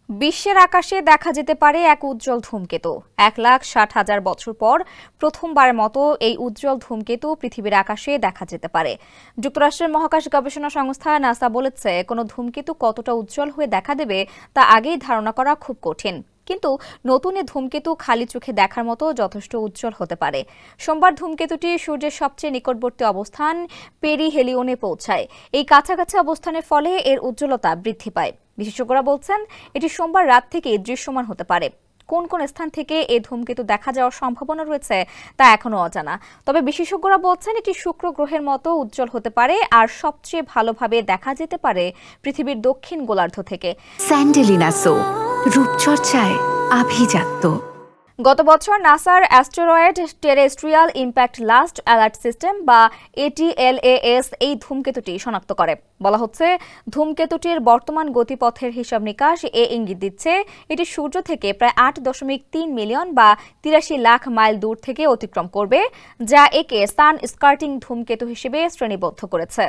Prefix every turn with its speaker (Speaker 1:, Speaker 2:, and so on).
Speaker 1: বিশ্বের আকাশে দেখা যেতে পারে এক উজ্জ্বল ধূমকেতু। 1,60,000 বছর পর প্রথমবারের মতো এই উজ্জ্বল ধূমকেতু পৃথিবীর আকাশে দেখা যেতে পারে। যুক্তরাষ্ট্রের মহাকাশ গবেষণা সংস্থা নাসা বলেছে, কোনো ধূমকেতু কতটা উজ্জ্বল হয়ে দেখা দেবে তা আগেই ধারণা করা খুব কঠিন। কিন্তু নতুন এ ধূমকেতু খালি চোখে দেখার মতো যথেষ্ট উজ্জ্বল হতে পারে। সোমবার ধূমকেতুটি সূর্যের সবচেয়ে নিকটবর্তী অবস্থান পেরিহেলিওনে পৌঁছায়। এই কাছাকাছি অবস্থানের ফলে এর উজ্জ্বলতা বৃদ্ধি পায়। বিশেষজ্ঞরা বলছেন, এটি সোমবার রাত থেকে দৃশ্যমান হতে পারে। কোন কোন স্থান থেকে এই ধূমকেতু দেখা যাওয়ার সম্ভাবনা রয়েছে তা এখনো অজানা। তবে বিশেষজ্ঞরা বলছেন, এটি শুক্র গ্রহের মতো উজ্জ্বল হতে পারে আর সবচেয়ে ভালোভাবে দেখা যেতে পারে পৃথিবীর দক্ষিণ গোলার্ধ থেকে।
Speaker 2: স্যান্ডেলিনা সো, রূপচর্চায় আভিজাত্য।
Speaker 1: গত বছর নাসার asteroid terrestrial impact last alert system বা ATLAS এই ধূমকেতুটি শনাক্ত করে। বলা হচ্ছে, ধূমকেতুটির বর্তমান গতিপথের হিসাব নিকাশ ইঙ্গিত দিচ্ছে এটি সূর্য থেকে প্রায় 8.3 মিলিয়ন বা 83 লাখ মাইল দূর থেকে অতিক্রম করবে, যা একে সান স্কার্টিং ধূমকেতু হিসেবে শ্রেণীবদ্ধ করেছে।